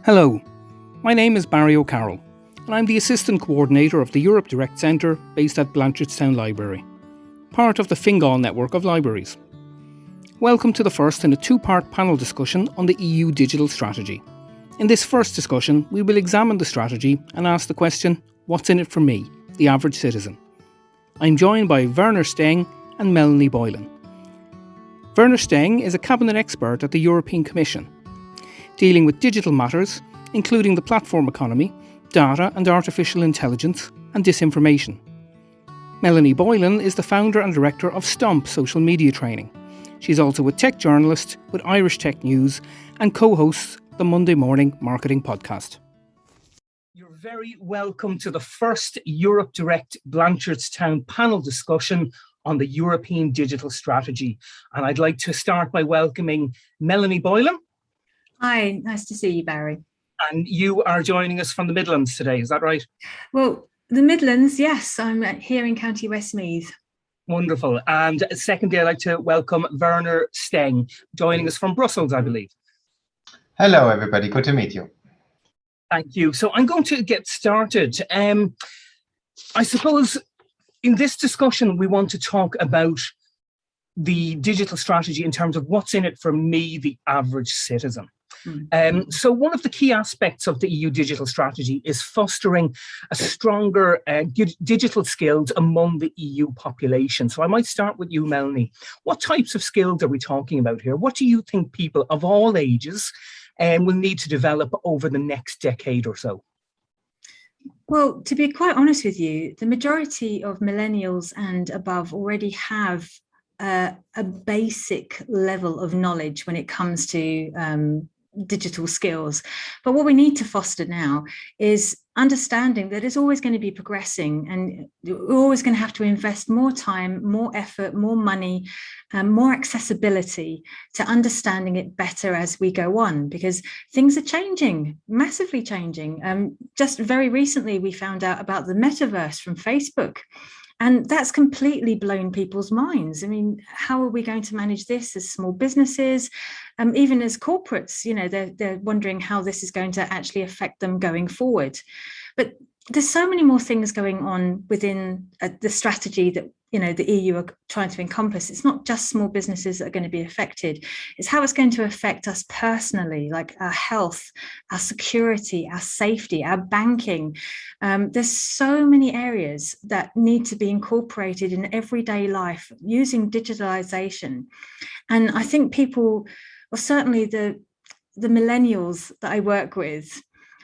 Hello, my name is Barry O'Carroll, and I'm the Assistant Coordinator of the Europe Direct Centre based at Blanchardstown Library, part of the Fingal network of libraries. Welcome to the first in a two-part panel discussion on the EU digital strategy. In this first discussion, we will examine the strategy and ask the question, what's in it for me, the average citizen? I'm joined by Werner Stengg and Melanie Boylan. Werner Stengg is a cabinet expert at the European Commission, dealing with digital matters, including the platform economy, data and artificial intelligence, and disinformation. Melanie Boylan is the founder and director of Stomp social media training. She's also a tech journalist with Irish Tech News and co-hosts the Monday Morning Marketing Podcast. You're very welcome to the first Europe Direct Blanchardstown panel discussion on the European digital strategy. And I'd like to start by welcoming Melanie Boylan. Hi, nice to see you, Barry. And you are joining us from the Midlands today, is that right? Well, the Midlands, yes, I'm here in County Westmeath. Wonderful. And secondly, I'd like to welcome Werner Stengg, joining us from Brussels, I believe. Hello, everybody. Good to meet you. Thank you. So I'm going to get started. I suppose in this discussion, we want to talk about the digital strategy in terms of what's in it for me, the average citizen. So one of the key aspects of the EU digital strategy is fostering a stronger digital skills among the EU population. So I might start with you, Melanie. What types of skills are we talking about here? What do you think people of all ages will need to develop over the next decade or so? Well, to be quite honest with you, the majority of millennials and above already have a basic level of knowledge when it comes to digital skills. But what we need to foster now is understanding that it's always going to be progressing, and we're always going to have to invest more time, more effort, more money, more accessibility to understanding it better as we go on, because things are changing, massively changing. Just very recently, we found out about the metaverse from Facebook. And that's completely blown people's minds. I mean, how are we going to manage this as small businesses? Even as corporates, you know, they're wondering how this is going to actually affect them going forward. But there's so many more things going on within the strategy that, you know, the EU are trying to encompass. It's not just small businesses that are going to be affected. It's how it's going to affect us personally, like our health, our security, our safety, our banking. There's so many areas that need to be incorporated in everyday life using digitalization. And I think people, well, certainly the millennials that I work with,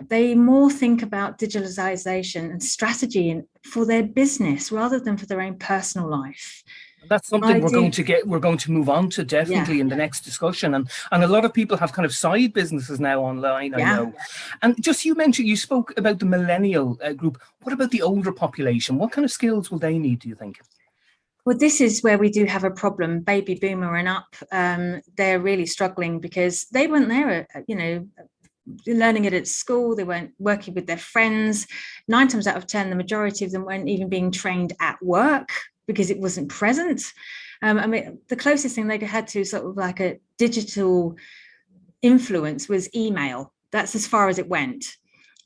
they more think about digitalization and strategy for their business rather than for their own personal life. That's something we're going to move on to definitely in the next discussion. And a lot of people have kind of side businesses now online, I know. And just you spoke about the millennial group. What about the older population? What kind of skills will they need, do you think? Well, this is where we do have a problem. Baby boomer and up, they're really struggling because they weren't there, you know, learning it at school. They weren't working with their friends. 9 times out of 10, the majority of them weren't even being trained at work because it wasn't present. I mean, the closest thing they had to sort of like a digital influence was email. That's as far as it went.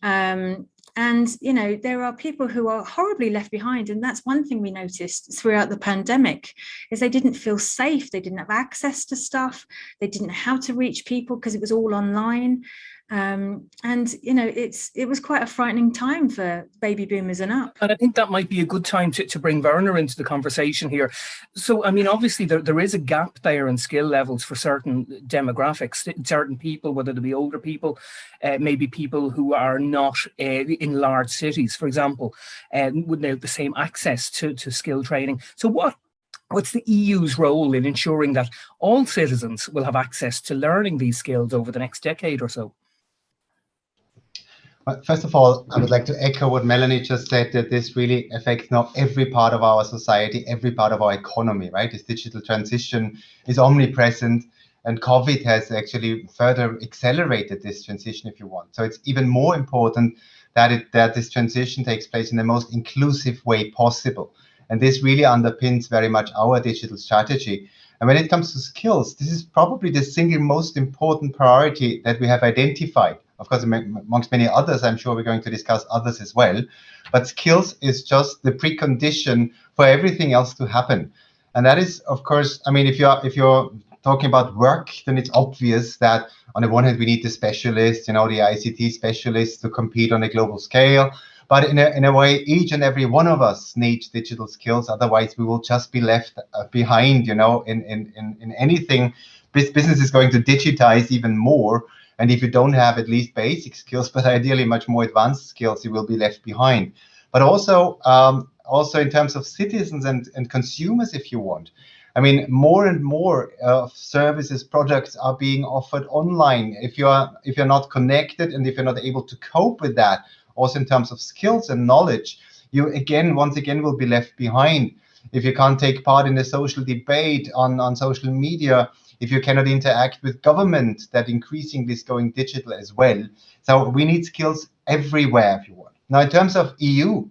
And, you know, there are people who are horribly left behind. And that's one thing we noticed throughout the pandemic is they didn't feel safe. They didn't have access to stuff. They didn't know how to reach people because it was all online. And, you know, it was quite a frightening time for baby boomers and up. And I think that might be a good time to bring Werner into the conversation here. So, I mean, obviously, there is a gap there in skill levels for certain demographics, certain people, whether they be older people, maybe people who are not in large cities, for example, wouldn't have the same access to skill training. So what's the EU's role in ensuring that all citizens will have access to learning these skills over the next decade or so? First of all, I would like to echo what Melanie just said, that this really affects now every part of our society, every part of our economy, right? This digital transition is omnipresent, and COVID has actually further accelerated this transition, if you want. So it's even more important that this transition takes place in the most inclusive way possible. And this really underpins very much our digital strategy. And when it comes to skills, this is probably the single most important priority that we have identified of course, amongst many others. I'm sure we're going to discuss others as well. But skills is just the precondition for everything else to happen. And that is, of course, I mean, if you're talking about work, then it's obvious that on the one hand, we need the specialists, the ICT specialists to compete on a global scale. But in a way, each and every one of us needs digital skills. Otherwise, we will just be left behind, in anything. Business is going to digitize even more. And if you don't have at least basic skills, but ideally much more advanced skills, you will be left behind. But also in terms of citizens and consumers, if you want. I mean, more and more services, products are being offered online. If you're not connected and if you're not able to cope with that, also in terms of skills and knowledge, you once again will be left behind. If you can't take part in the social debate on social media, if you cannot interact with government, that increasingly is going digital as well. So we need skills everywhere, if you want. Now, in terms of EU,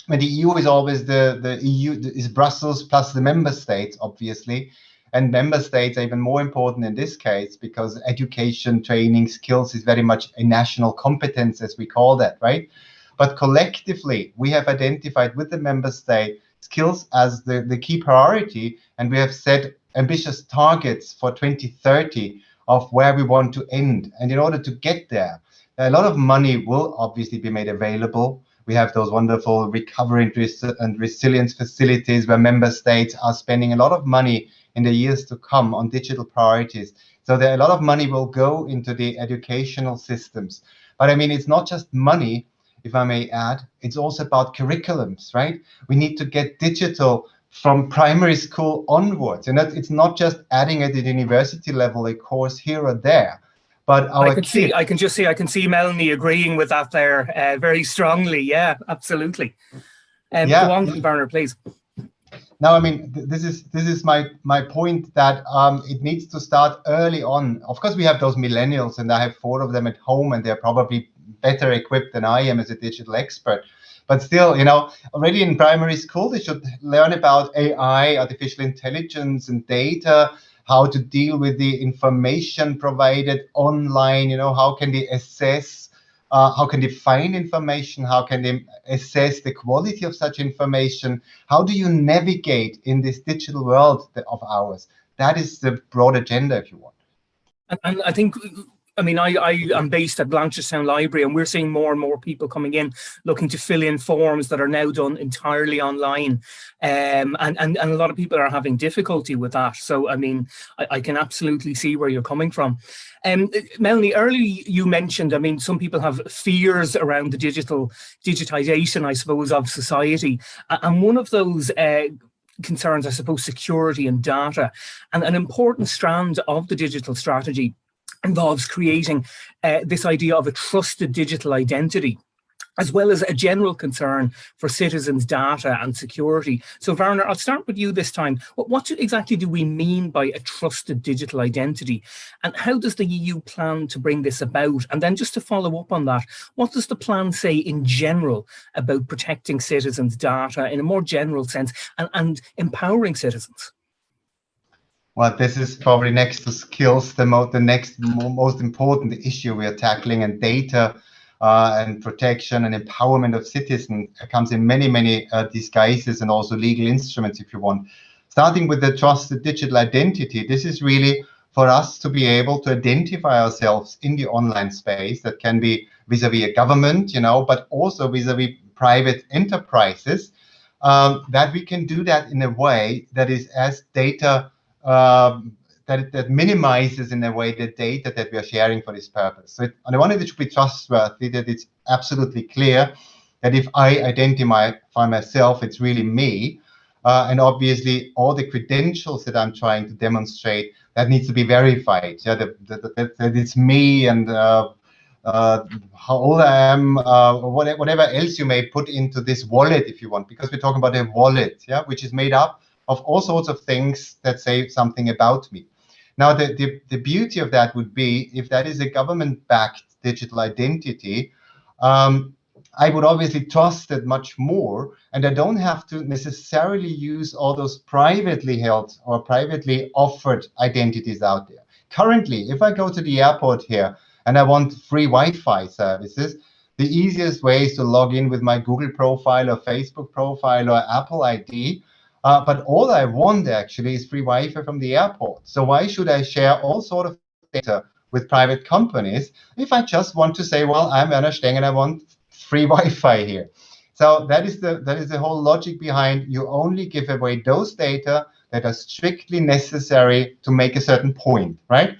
I mean, the EU is always the EU is Brussels plus the member states, obviously. And member states are even more important in this case because education, training, skills is very much a national competence, as we call that, right? But collectively, we have identified with the member state skills as the key priority, and we have set ambitious targets for 2030 of where we want to end. And in order to get there, a lot of money will obviously be made available. We have those wonderful recovery and resilience facilities where member states are spending a lot of money in the years to come on digital priorities. So a lot of money will go into the educational systems. But I mean, it's not just money, if I may add, it's also about curriculums, right? We need to get digital from primary school onwards. And it's not just adding at the university level a course here or there. But I can see Melanie agreeing with that there very strongly. Yeah, absolutely. Go on, Werner, please. Now, I mean, this is my point that it needs to start early on. Of course, we have those millennials, and I have 4 of them at home, and they're probably better equipped than I am as a digital expert. But still, already in primary school, they should learn about AI, artificial intelligence, and data, how to deal with the information provided online, how can they assess, how can they find information, how can they assess the quality of such information, how do you navigate in this digital world of ours? That is the broad agenda, if you want. And I think, I mean, I am based at Blanchardstown Library, and we're seeing more and more people coming in looking to fill in forms that are now done entirely online. And a lot of people are having difficulty with that. So, I mean, I can absolutely see where you're coming from. Melanie, earlier you mentioned, I mean, some people have fears around the digitization, I suppose, of society. And one of those concerns, I suppose, security and data. And an important strand of the digital strategy involves creating this idea of a trusted digital identity, as well as a general concern for citizens' data and security. So, Werner, I'll start with you this time. What exactly do we mean by a trusted digital identity? And how does the EU plan to bring this about? And then just to follow up on that, what does the plan say in general about protecting citizens' data in a more general sense and empowering citizens? Well, this is probably next to skills, the next most important issue we are tackling, and data and protection and empowerment of citizens comes in many disguises and also legal instruments, if you want. Starting with the trusted digital identity, this is really for us to be able to identify ourselves in the online space. That can be vis-a-vis a government, but also vis-a-vis private enterprises, that we can do that in a way that is as data that minimizes in a way the data that we are sharing for this purpose. So on the one hand, it should be trustworthy, that it's absolutely clear that if I identify myself, it's really me. And obviously, all the credentials that I'm trying to demonstrate, that needs to be verified. Yeah, that it's me, and how old I am, whatever else you may put into this wallet, if you want, because we're talking about a wallet, yeah, which is made up of all sorts of things that say something about me. Now, the beauty of that would be if that is a government-backed digital identity, I would obviously trust it much more, and I don't have to necessarily use all those privately held or privately offered identities out there. Currently, if I go to the airport here and I want free Wi-Fi services, the easiest way is to log in with my Google profile or Facebook profile or Apple ID. But all I want actually is free Wi-Fi from the airport. So why should I share all sort of data with private companies if I just want to say, well, I'm Werner Stengg and I want free Wi-Fi here? So that is the whole logic behind, you only give away those data that are strictly necessary to make a certain point, right?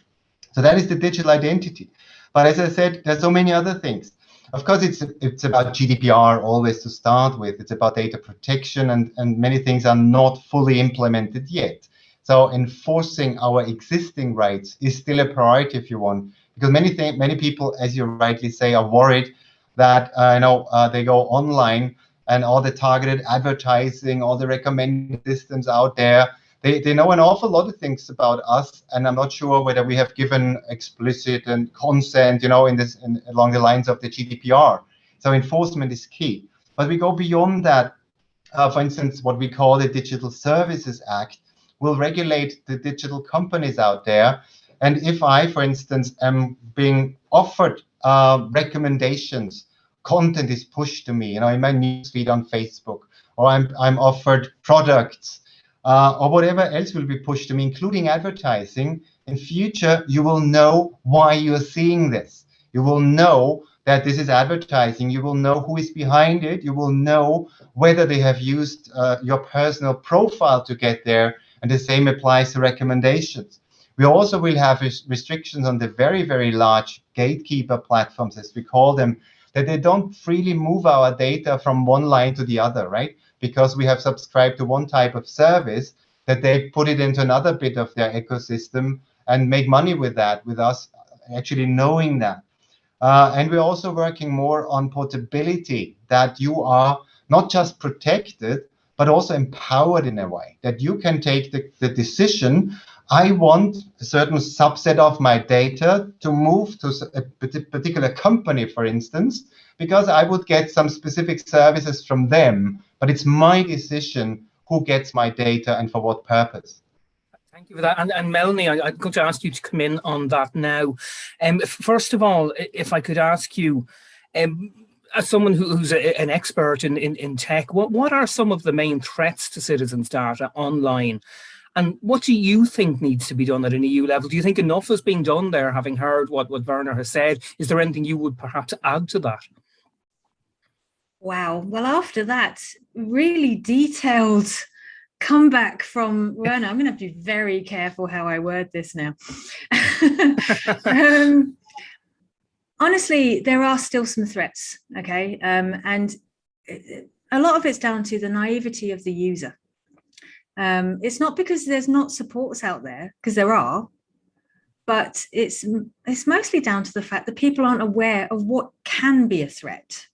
So that is the digital identity. But as I said, there's so many other things. Of course, it's about GDPR always to start with. It's about data protection, and many things are not fully implemented yet. So enforcing our existing rights is still a priority if you want, because many people, as you rightly say, are worried that they go online and all the targeted advertising, all the recommended systems out there, they know an awful lot of things about us, and I'm not sure whether we have given explicit and consent, along the lines of the GDPR. So enforcement is key. But we go beyond that. For instance, what we call the Digital Services Act will regulate the digital companies out there. And if I, for instance, am being offered recommendations, content is pushed to me, in my newsfeed on Facebook, or I'm offered products, or whatever else will be pushed to me, including advertising, in future, you will know why you're seeing this. You will know that this is advertising. You will know who is behind it. You will know whether they have used your personal profile to get there. And the same applies to recommendations. We also will have restrictions on the very, very large gatekeeper platforms, as we call them, that they don't freely move our data from one line to the other, right? Because we have subscribed to one type of service, that they put it into another bit of their ecosystem and make money with that, with us actually knowing that. And we're also working more on portability, that you are not just protected, but also empowered in a way, that you can take the decision, I want a certain subset of my data to move to a particular company, for instance, because I would get some specific services from them, but it's my decision who gets my data and for what purpose. Thank you for that. And Melanie, I'm going to ask you to come in on that now. First of all, if I could ask you, as someone who's an expert in tech, what are some of the main threats to citizens' data online? And what do you think needs to be done at an EU level? Do you think enough is being done there, having heard what Werner has said? Is there anything you would perhaps add to that? Wow. Well, after that really detailed comeback from Werner, I'm going to have to be very careful how I word this now. Honestly, there are still some threats, okay? And a lot of it's down to the naivety of the user. It's not because there's not supports out there, because there are, but it's mostly down to the fact that people aren't aware of what can be a threat.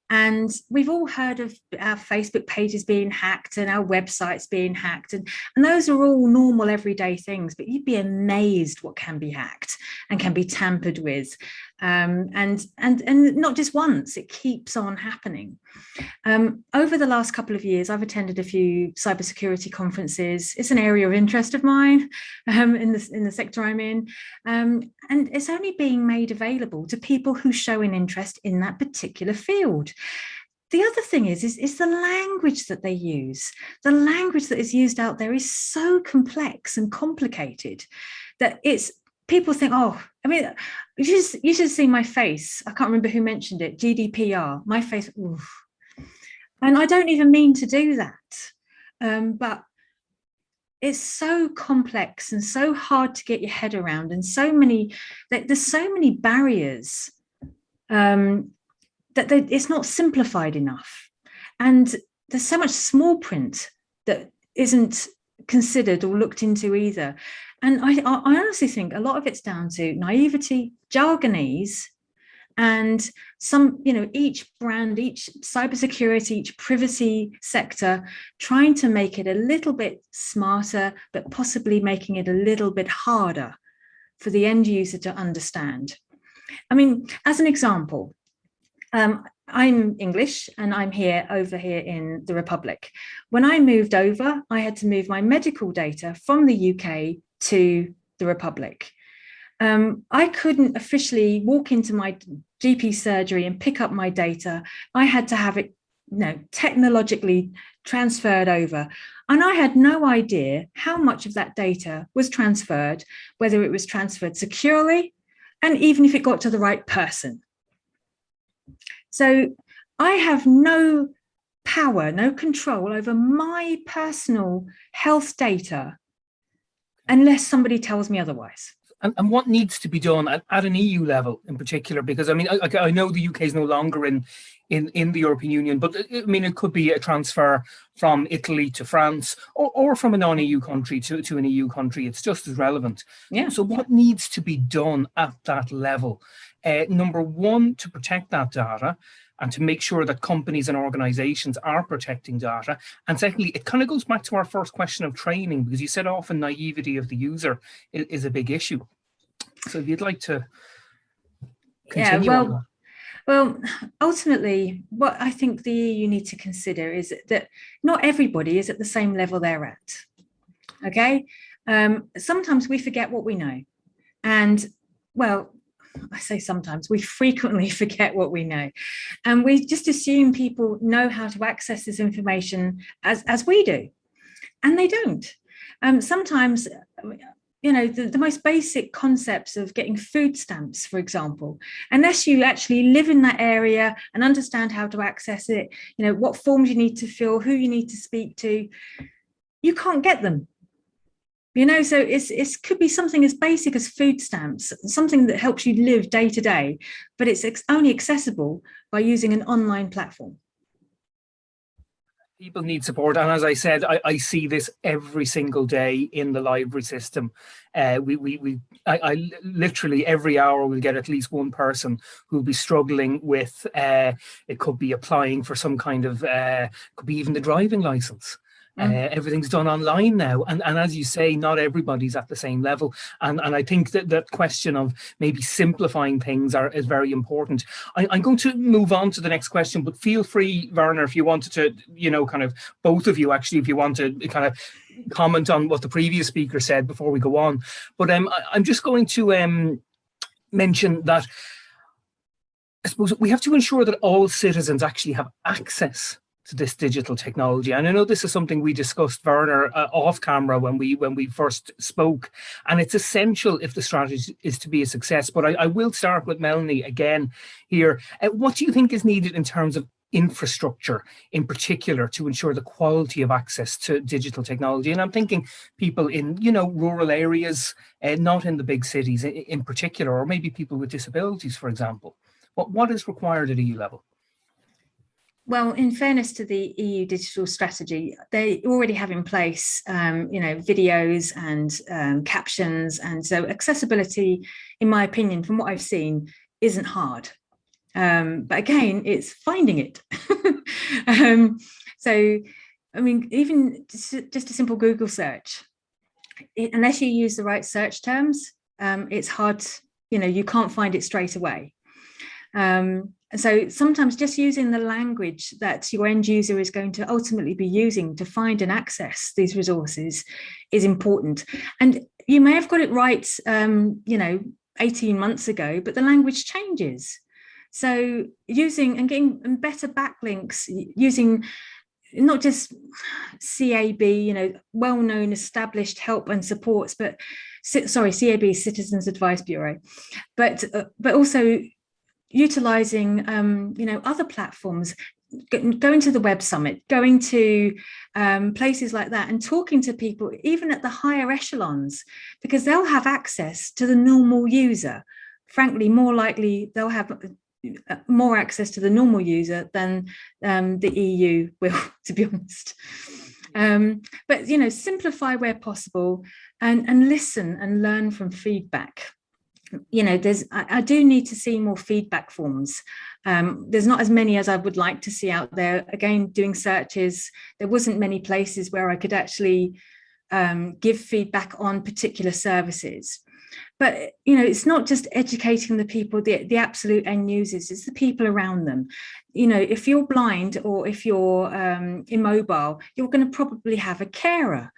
And we've all heard of our Facebook pages being hacked and our websites being hacked, and those are all normal everyday things, but you'd be amazed what can be hacked and can be tampered with. And not just once, it keeps on happening. Over the last couple of years, I've attended a few cybersecurity conferences. It's an area of interest of mine in the sector I'm in. And it's only being made available to people who show an interest in that particular field. The other thing is the language that they use. The language that is used out there is so complex and complicated that people think, oh, I mean, you should see my face. I can't remember who mentioned it, GDPR, my face, oof. And I don't even mean to do that. But it's so complex and so hard to get your head around, and there's so many barriers that it's not simplified enough. And there's so much small print that isn't considered or looked into either. And I honestly think a lot of it's down to naivety, jargonese, and each brand, each cybersecurity, each privacy sector trying to make it a little bit smarter, but possibly making it a little bit harder for the end user to understand. I mean, as an example, I'm English and I'm over here in the Republic. When I moved over, I had to move my medical data from the UK to the Republic. I couldn't officially walk into my GP surgery and pick up my data. I had to have it, technologically transferred over. And I had no idea how much of that data was transferred, whether it was transferred securely, and even if it got to the right person. So I have no power, no control over my personal health data unless somebody tells me otherwise. And what needs to be done at an EU level in particular? Because I mean, I know the UK is no longer in the European Union, but I mean, it could be a transfer from Italy to France or from a non-EU country to an EU country. It's just as relevant. Yeah. So what needs to be done at that level? Number one, to protect that data and to make sure that companies and organizations are protecting data. And secondly, it kind of goes back to our first question of training, because you said often naivety of the user is a big issue. So if you'd like to continue on that. Well, ultimately, what I think the EU need to consider is that not everybody is at the same level they're at. Okay? Sometimes we forget what we know. And, well, I say sometimes, we frequently forget what we know. And we just assume people know how to access this information as we do. And they don't. Sometimes, the most basic concepts of getting food stamps, for example, unless you actually live in that area and understand how to access it, what forms you need to fill, who you need to speak to, you can't get them. So it could be something as basic as food stamps, something that helps you live day to day, but it's only accessible by using an online platform. People need support, and as I said, I see this every single day in the library system. I literally every hour will get at least one person who'll be struggling with. It could be applying for some kind of, could be even the driving license. Everything's done online now, and as you say, not everybody's at the same level, and I think that question of maybe simplifying things is very important. I'm going to move on to the next question, but feel free, Werner, if you wanted to, kind of both of you actually, if you want to kind of comment on what the previous speaker said before we go on. But I'm just going to mention that I suppose we have to ensure that all citizens actually have access to this digital technology. And I know this is something we discussed, Werner, off camera when we first spoke, and it's essential if the strategy is to be a success. But I will start with Melanie again here. What do you think is needed in terms of infrastructure in particular to ensure the quality of access to digital technology? And I'm thinking people in, rural areas, not in the big cities in particular, or maybe people with disabilities, for example. What is required at EU level? Well, in fairness to the EU digital strategy, they already have in place, videos and captions. And so accessibility, in my opinion, from what I've seen, isn't hard. But again, it's finding it. So, I mean, even just a simple Google search, unless you use the right search terms, it's hard, you can't find it straight away. So sometimes just using the language that your end user is going to ultimately be using to find and access these resources is important. And you may have got it right, 18 months ago, but the language changes. So using and getting better backlinks, using not just CAB, well-known established help and supports, but CAB, Citizens Advice Bureau, but also utilizing, other platforms, going to the Web Summit, going to places like that and talking to people, even at the higher echelons, because they'll have access to the normal user. Frankly, more likely they'll have more access to the normal user than the EU will, to be honest. But, simplify where possible and listen and learn from feedback. I do need to see more feedback forms. There's not as many as I would like to see out there. Again, doing searches, there wasn't many places where I could actually give feedback on particular services. But, it's not just educating the people, the absolute end users, it's the people around them. If you're blind or if you're immobile, you're going to probably have a carer.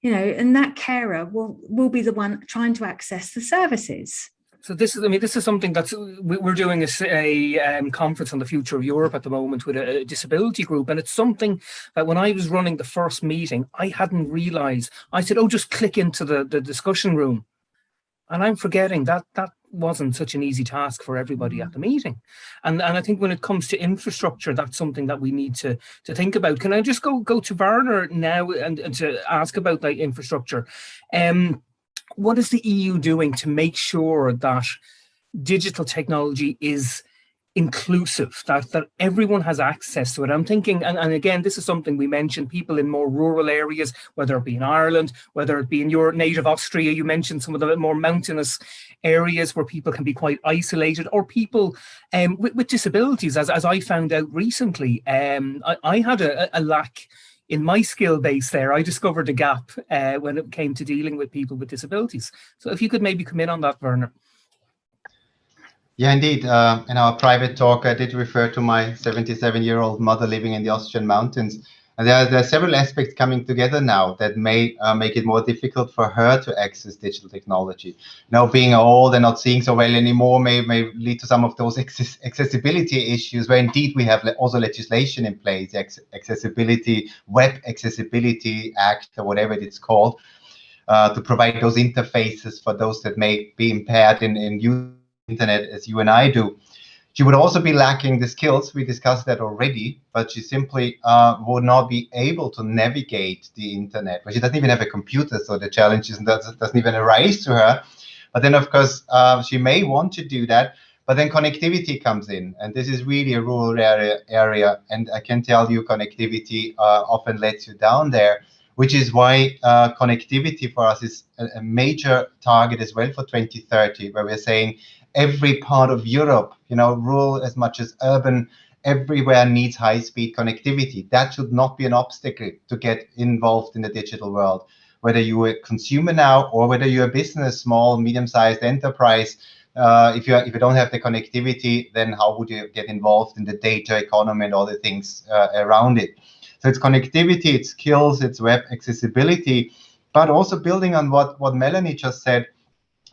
and that carer will be the one trying to access the services. So this is something that's we're doing a conference on the future of Europe at the moment with a disability group, and it's something that when I was running the first meeting, I hadn't realised. I said, "Oh, just click into the discussion room," and I'm forgetting that wasn't such an easy task for everybody at the meeting. And I think when it comes to infrastructure, that's something that we need to think about. Can I just go to Werner now and to ask about that infrastructure? What is the EU doing to make sure that digital technology is inclusive, that everyone has access to it? I'm thinking, and again, this is something we mentioned, people in more rural areas, whether it be in Ireland, whether it be in your native Austria, you mentioned some of the more mountainous areas where people can be quite isolated, or people with disabilities, as I found out recently. I had a lack in my skill base there. I discovered a gap when it came to dealing with people with disabilities. So if you could maybe come in on that, Werner. Yeah, indeed. In our private talk, I did refer to my 77-year-old mother living in the Austrian mountains. And there are several aspects coming together now that may make it more difficult for her to access digital technology. Now, being old and not seeing so well anymore may lead to some of those accessibility issues, where indeed we have also legislation in place, accessibility, Web Accessibility Act, or whatever it's called, to provide those interfaces for those that may be impaired in using the internet as you and I do. She would also be lacking the skills, we discussed that already, but she simply would not be able to navigate the internet. But she doesn't even have a computer, so the challenge doesn't even arise to her. But then, of course, she may want to do that, but then connectivity comes in, and this is really a rural area, and I can tell you connectivity often lets you down there, which is why connectivity for us is a major target as well for 2030, where we're saying every part of Europe, rural as much as urban, everywhere needs high-speed connectivity. That should not be an obstacle to get involved in the digital world. Whether you're a consumer now or whether you're a business, small, medium-sized enterprise, if you don't have the connectivity, then how would you get involved in the data economy and all the things around it? So it's connectivity, it's skills, it's web accessibility, but also building on what Melanie just said,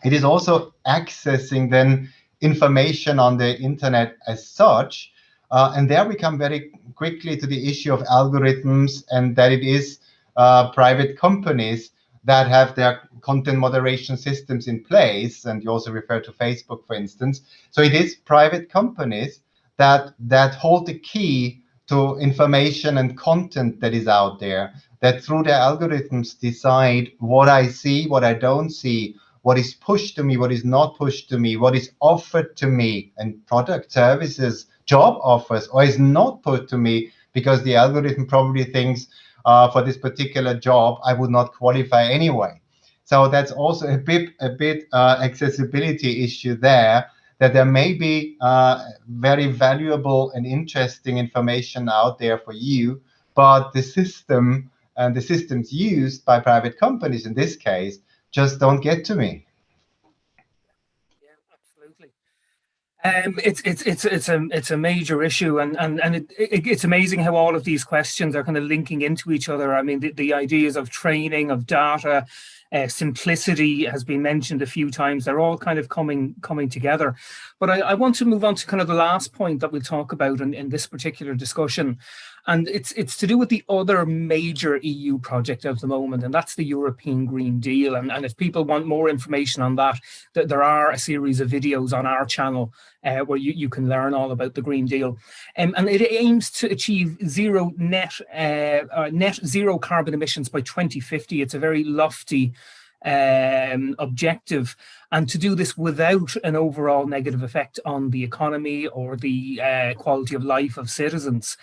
it is also accessing then information on the internet as such. And there we come very quickly to the issue of algorithms, and that it is private companies that have their content moderation systems in place. And you also refer to Facebook, for instance. So it is private companies that hold the key to information and content that is out there, that through their algorithms decide what I see, what I don't see, what is pushed to me, what is not pushed to me, what is offered to me, and product, services, job offers, or is not put to me because the algorithm probably thinks for this particular job I would not qualify anyway. So that's also a bit accessibility issue there, that there may be very valuable and interesting information out there for you, but the system and the systems used by private companies in this case just don't get to me. Yeah, absolutely. It's a major issue, and it's amazing how all of these questions are kind of linking into each other. I mean, the ideas of training, of data, simplicity has been mentioned a few times. They're all kind of coming together. But I want to move on to kind of the last point that we'll talk about in this particular discussion. And it's to do with the other major EU project at the moment, and that's the European Green Deal. And if people want more information on that, there are a series of videos on our channel where you can learn all about the Green Deal. And it aims to achieve net zero carbon emissions by 2050. It's a very lofty objective, and to do this without an overall negative effect on the economy or the quality of life of citizens.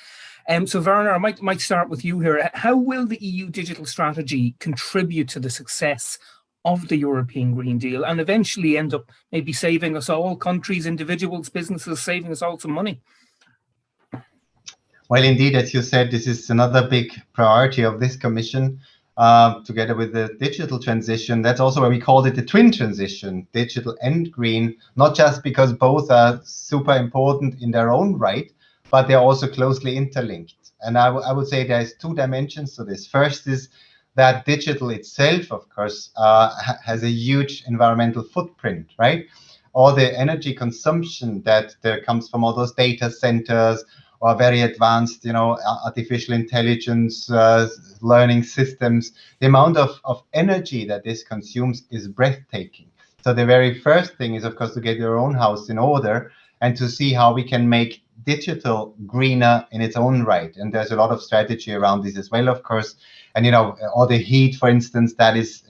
So Werner, I might start with you here. How will the EU digital strategy contribute to the success of the European Green Deal and eventually end up maybe saving us all, countries, individuals, businesses, saving us all some money? Well, indeed, as you said, this is another big priority of this Commission, together with the digital transition. That's also why we called it the twin transition, digital and green, not just because both are super important in their own right, but they're also closely interlinked. And I would say there's two dimensions to this. First is that digital itself, of course, has a huge environmental footprint, right? All the energy consumption that there comes from all those data centers or very advanced, artificial intelligence learning systems, the amount of energy that this consumes is breathtaking. So the very first thing is, of course, to get your own house in order and to see how we can make digital greener in its own right. And there's a lot of strategy around this as well, of course. And all the heat, for instance, that is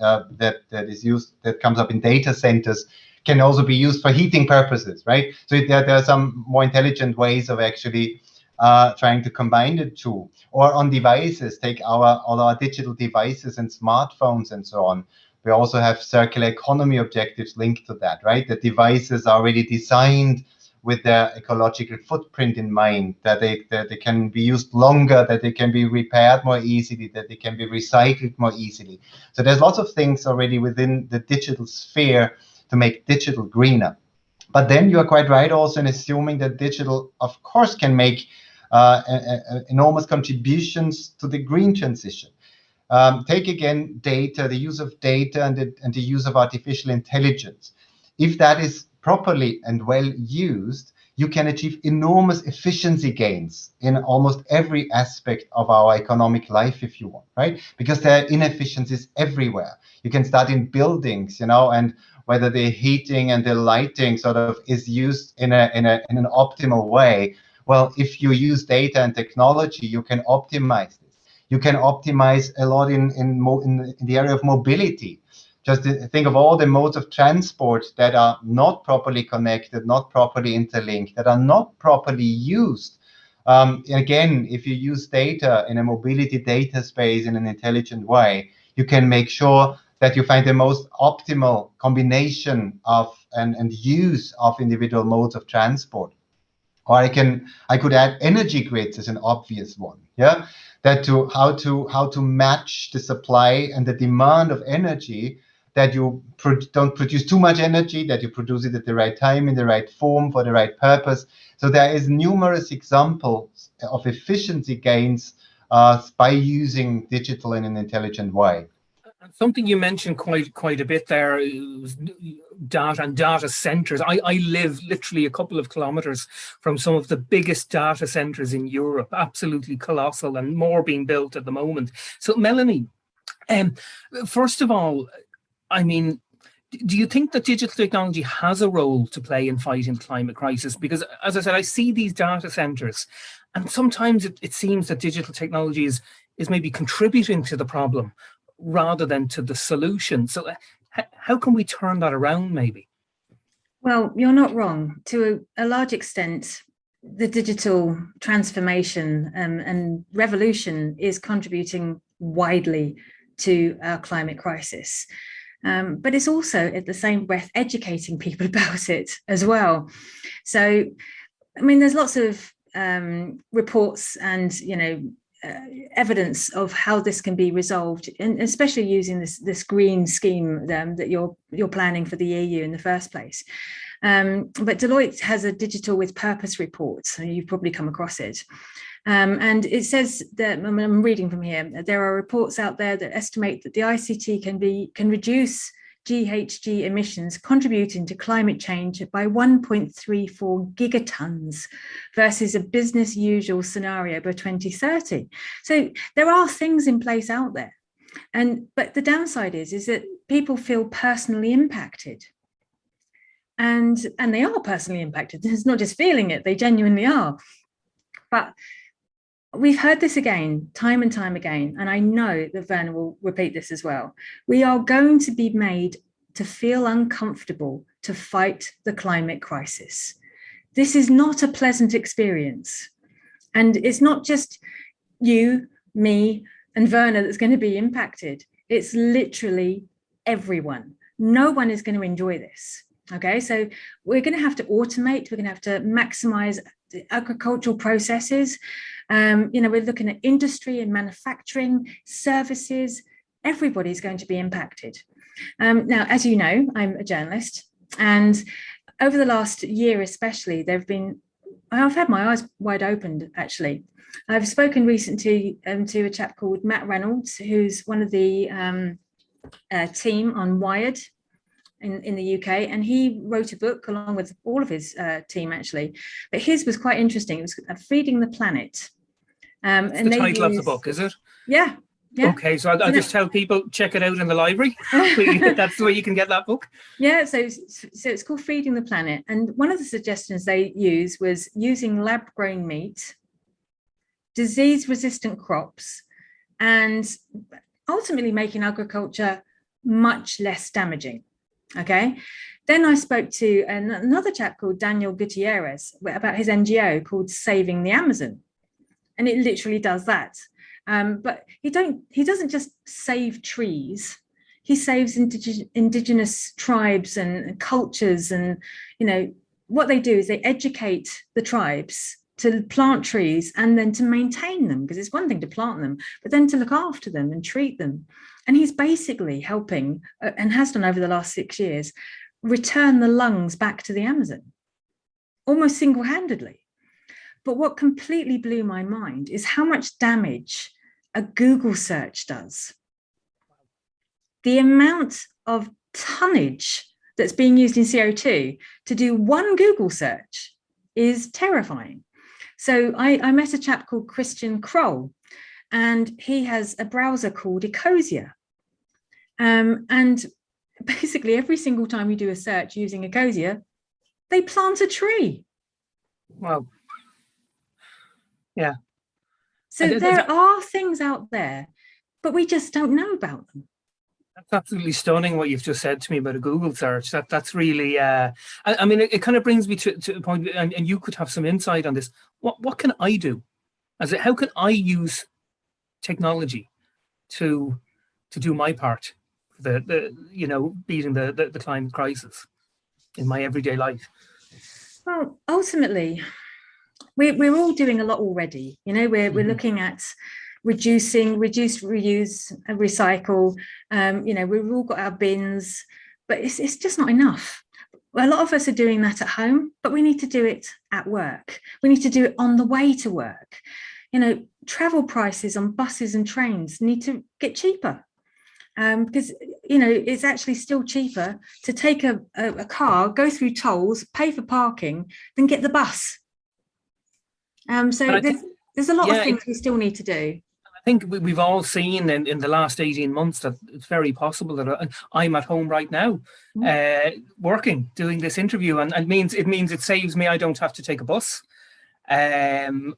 used, that comes up in data centers, can also be used for heating purposes, right? So there are some more intelligent ways of actually trying to combine the two. Or on devices, take all our digital devices and smartphones and so on. We also have circular economy objectives linked to that, right? The devices are already designed with their ecological footprint in mind, that they can be used longer, that they can be repaired more easily, that they can be recycled more easily. So there's lots of things already within the digital sphere to make digital greener. But then you are quite right also in assuming that digital, of course, can make enormous contributions to the green transition. Take again data, the use of data and the use of artificial intelligence. If that is properly and well used, you can achieve enormous efficiency gains in almost every aspect of our economic life, if you want, right? Because there are inefficiencies everywhere. You can start in buildings, and whether the heating and the lighting sort of is used in an optimal way. Well, if you use data and technology, you can optimize this. You can optimize a lot in the area of mobility. Just think of all the modes of transport that are not properly connected, not properly interlinked, that are not properly used. Again, if you use data in a mobility data space in an intelligent way, you can make sure that you find the most optimal combination of and use of individual modes of transport. Or I could add energy grids as an obvious one. Yeah, that how to match the supply and the demand of energy, that you don't produce too much energy, that you produce it at the right time, in the right form, for the right purpose. So there is numerous examples of efficiency gains by using digital in an intelligent way. Something you mentioned quite a bit there was data and data centers. I live literally a couple of kilometers from some of the biggest data centers in Europe, absolutely colossal, and more being built at the moment. So Melanie, first of all, I mean, do you think that digital technology has a role to play in fighting the climate crisis? Because, as I said, I see these data centers, and sometimes it seems that digital technology is maybe contributing to the problem rather than to the solution. So how can we turn that around, maybe? Well, you're not wrong. To a large extent, the digital transformation and revolution is contributing widely to our climate crisis. But it's also, at the same breath, educating people about it as well. So, I mean, there's lots of reports and, evidence of how this can be resolved, and especially using this green scheme that you're planning for the EU in the first place. But Deloitte has a digital with purpose report, so you've probably come across it. And it says that, I'm reading from here, there are reports out there that estimate that the ICT can reduce GHG emissions, contributing to climate change by 1.34 gigatons versus a business usual scenario by 2030. So there are things in place out there. But the downside is that people feel personally impacted. And they are personally impacted. It's not just feeling it, they genuinely are. But we've heard this again, time and time again, and I know that Werner will repeat this as well. We are going to be made to feel uncomfortable to fight the climate crisis. This is not a pleasant experience. And it's not just you, me, and Werner that's going to be impacted. It's literally everyone. No one is going to enjoy this. Okay, so we're going to have to automate, we're going to have to maximize the agricultural processes. We're looking at industry and manufacturing, services. Everybody's going to be impacted. Now, as you know, I'm a journalist, and over the last year especially, there have been I've had my eyes wide opened, actually. I've spoken recently to a chap called Matt Reynolds, who's one of the team on Wired in the UK, and he wrote a book along with all of his team, actually. But his was quite interesting. It was Feeding the Planet. And the title of the book, is it? Yeah. Yeah. Okay, so I'll just tell people, check it out in the library. That's the way you can get that book. Yeah, so it's called Feeding the Planet. And one of the suggestions they used was using lab-grown meat, disease-resistant crops, and ultimately making agriculture much less damaging. Okay. Then I spoke to another chap called Daniel Gutierrez about his NGO called Saving the Amazon. And it literally does that. But he doesn't just save trees. He saves indigenous tribes and cultures. And, what they do is they educate the tribes to plant trees and then to maintain them, because it's one thing to plant them, but then to look after them and treat them. And he's basically helping, and has done over the last 6 years, return the lungs back to the Amazon, almost single-handedly. But what completely blew my mind is how much damage a Google search does. The amount of tonnage that's being used in CO2 to do one Google search is terrifying. So I met a chap called Christian Kroll, and he has a browser called Ecosia. And basically every single time you do a search using Ecosia, they plant a tree. Wow. Yeah. So there are things out there, but we just don't know about them. That's absolutely stunning what you've just said to me about a Google search. That's really, I mean, it kind of brings me to a point, and you could have some insight on this. What can I do? How can I use technology to do my part, beating the climate crisis in my everyday life? Well, ultimately, we're all doing a lot already. We're looking at reduce, reuse, and recycle. We've all got our bins, but it's just not enough. A lot of us are doing that at home, but we need to do it at work. We need to do it on the way to work. Travel prices on buses and trains need to get cheaper. Because it's actually still cheaper to take a car, go through tolls, pay for parking, than get the bus. So there's a lot of things we still need to do. I think we've all seen in the last 18 months that it's very possible that I'm at home right now, working, doing this interview, and it means it saves me. I don't have to take a bus. And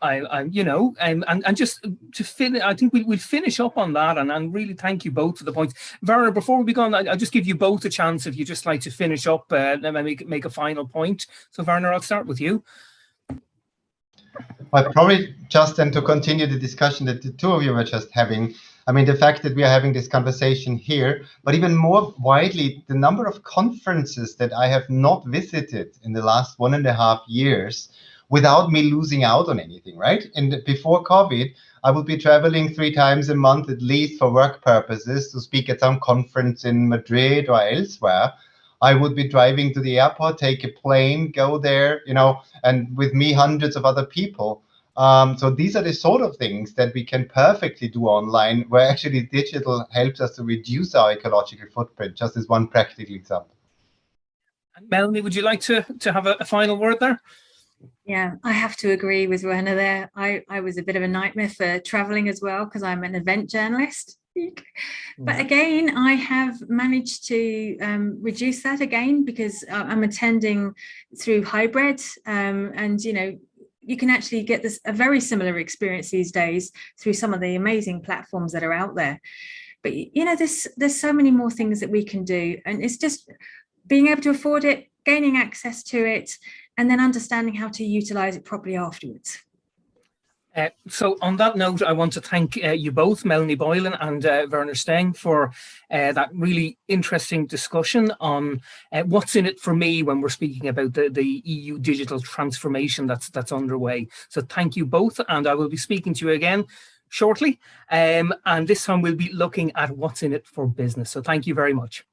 just to finish, I think we'll finish up on that and really thank you both for the points. Werner, before we begin, I'll just give you both a chance if you just like to finish up and make a final point. So Werner, I'll start with you. Well, probably just then to continue the discussion that the two of you were just having. I mean, the fact that we are having this conversation here, but even more widely, the number of conferences that I have not visited in the last 1.5 years without me losing out on anything, right? And before COVID, I would be traveling 3 times a month at least for work purposes to speak at some conference in Madrid or elsewhere. I would be driving to the airport, take a plane, go there, and with me, hundreds of other people. So these are the sort of things that we can perfectly do online, where actually digital helps us to reduce our ecological footprint, just as one practical example. And Melanie, would you like to have a final word there? Yeah, I have to agree with Werner there. I was a bit of a nightmare for traveling as well, because I'm an event journalist. But again, I have managed to reduce that again, because I'm attending through hybrid, and you can actually get a very similar experience these days through some of the amazing platforms that are out there. But there's so many more things that we can do, and it's just being able to afford it, gaining access to it, and then understanding how to utilize it properly afterwards. So on that note, I want to thank you both, Melanie Boylan and Werner Stengg, for that really interesting discussion on what's in it for me when we're speaking about the EU digital transformation that's underway. So thank you both, and I will be speaking to you again shortly. And this time we'll be looking at what's in it for business. So thank you very much.